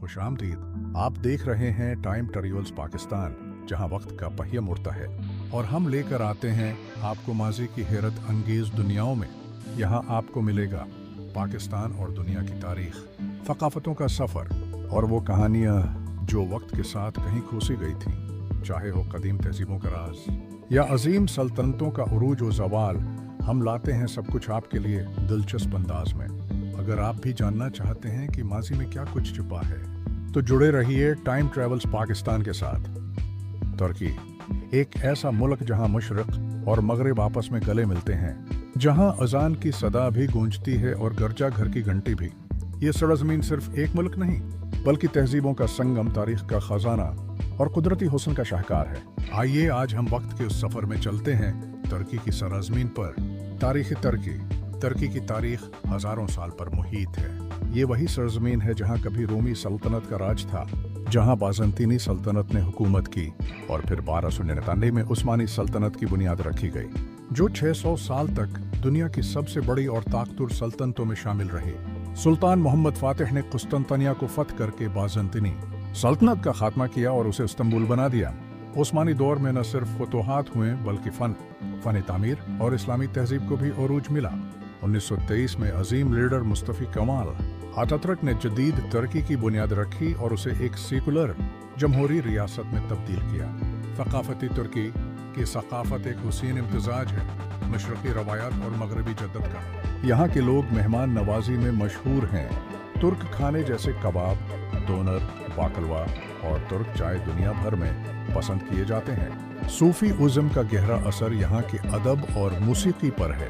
खुश आमदीद। आप देख रहे हैं टाइम ट्रेवल्स पाकिस्तान, जहां वक्त का पहिया मुड़ता है और हम लेकर आते हैं आपको माजी की हैरत अंगेज दुनियाओं में। यहां आपको मिलेगा पाकिस्तान और दुनिया की तारीख, ثقافتوں का सफ़र और वो कहानियाँ जो वक्त के साथ कहीं खोसी गई थीं। चाहे हो कदीम तहजीबों का राज या अजीम सल्तनतों का उरूज व ज़वाल, हम लाते हैं सब कुछ आपके लिए दिलचस्प अंदाज में। अगर आप भी जानना चाहते हैं कि माजी में क्या कुछ छुपा है, तो जुड़े रहिए टाइम ट्रेवल्स पाकिस्तान के साथ। तुर्की एक ऐसा मुल्क जहां मशरक़ और मगरिब आपस में गले मिलते हैं, जहां अजान की सदा भी गूंजती है और गिरजा घर की घंटी भी। ये सरजमीन सिर्फ एक मुल्क नहीं, बल्कि तहजीबों का संगम, तारीख का खजाना और कुदरती हुस्न का शाहकार है। आइए आज हम वक्त के उस सफर में चलते हैं तुर्की की सरजमीन पर। तारीख तुर्की की तारीख हजारों साल पर मुहित है। ये वही सरजमीन है जहां कभी रोमी सल्तनत का राज था, जहां बाज़ंतीनी सल्तनत ने हुकूमत की और फिर 1299 में उस्मानी सल्तनत की बुनियाद रखी गई, जो 600 साल तक दुनिया की सबसे बड़ी और ताकतवर सल्तनतों में शामिल रही। सुल्तान मोहम्मद फातिह ने कुस्तंतानिया को फतह करके बाज़ंतीनी सल्तनत का खात्मा किया और उसे इस्तांबुल बना दिया। उस्मानी दौर में न सिर्फ फतूहात हुए, बल्कि फन तामीर और इस्लामी तहजीब को भी अरूज मिला। 1923 में अजीम लीडर मुस्तफ़ी कमाल अतातुर्क ने जदीद तुर्की की बुनियाद रखी और उसे एक सेकुलर जमहूरी रियासत में तब्दील किया। ثقافتی तुर्की की सकाफत एक हुसीन इम्तिजाज है, मशरक़ी रवायात और मगरबी जद्दत का। यहाँ के लोग मेहमान नवाजी में मशहूर हैं। तुर्क खाने जैसे कबाब, डोनर, बाकलवा और तुर्क चाय दुनिया भर में पसंद किए जाते हैं। सूफी उज़्म का गहरा असर यहाँ के अदब और मूसीकी पर है।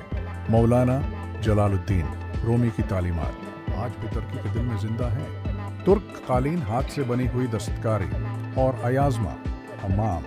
मौलाना जलालुद्दीन रूमी की तालीमात आज भी तुर्की के दिल में जिंदा है। तुर्क कालीन, हाथ से बनी हुई दस्तकारी और अयाज़मा, हम्माम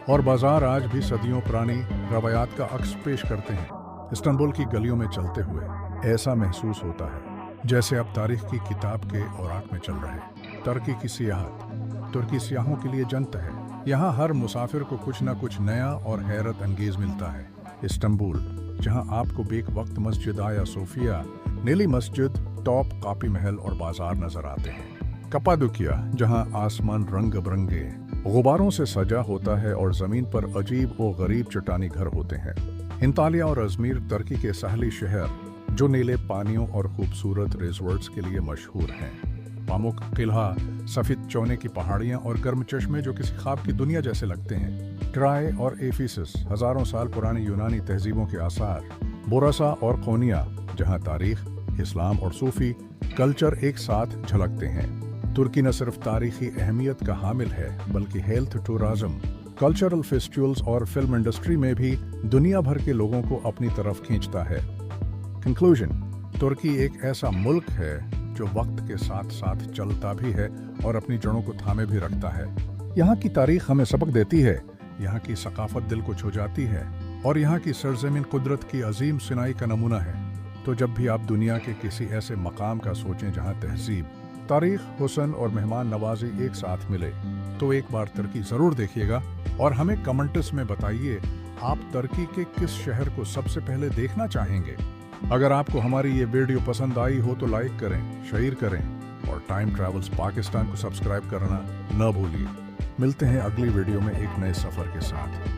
और बाजार आज भी सदियों पुरानी रवायात का अक्स पेश करते हैं। इस्तांबुल की गलियों में चलते हुए ऐसा महसूस होता है जैसे अब तारीख की किताब के औराक में चल रहे। तुर्की की सियाहत तुर्की सियाहों के लिए जन्नत है। यहाँ हर मुसाफिर को कुछ न कुछ नया और हैरत अंगेज मिलता है। इस्तांबुल, जहाँ आपको बेक वक्त मस्जिद आया सोफिया, नीली मस्जिद, टॉप कापी महल और बाजार नजर आते हैं। कपाडोकिया, जहाँ आसमान रंग बिरंगे गुबारों से सजा होता है और जमीन पर अजीब और गरीब चट्टानी घर होते हैं। इंतालिया और अजमीर तुर्की के साहली शहर, जो नीले पानियों और खूबसूरत रिजॉर्ट्स के लिए मशहूर हैं। पामुक किला, सफेद चौने की पहाड़ियाँ और गर्म चश्मे जो किसी ख्वाब की दुनिया जैसे लगते हैं। ट्राय और एफिसस, हजारों साल पुरानी यूनानी तहजीबों के आसार। बोरासा और कोनिया, जहाँ तारीख, इस्लाम और सूफी कल्चर एक साथ झलकते हैं। तुर्की न सिर्फ तारीखी अहमियत का हामिल है, बल्कि हेल्थ टूरिज्म, कल्चरल फेस्टिवल्स और फिल्म इंडस्ट्री में भी दुनिया भर के लोगों को अपनी तरफ खींचता है। कंक्लूजन, तुर्की एक ऐसा मुल्क है जो वक्त के साथ साथ चलता भी है और अपनी जड़ों को थामे भी रखता है। यहाँ की तारीख हमें सबक देती है, यहाँ की सकाफत दिल को छू जाती है और यहाँ की सरजमीन कुदरत की अजीम सिनाई का नमूना है। तो जब भी आप दुनिया के किसी ऐसे मकाम का सोचें जहाँ तहजीब, तारीख, हुस्न और मेहमान नवाजी एक साथ मिले, तो एक बार तुर्की ज़रूर देखिएगा और हमें कमेंट्स में बताइए आप तुर्की के किस शहर को सबसे पहले देखना चाहेंगे। अगर आपको हमारी ये वीडियो पसंद आई हो तो लाइक करें, शेयर करें और टाइम ट्रेवल्स पाकिस्तान को सब्सक्राइब करना न भूलिए। मिलते हैं अगली वीडियो में एक नए सफ़र के साथ।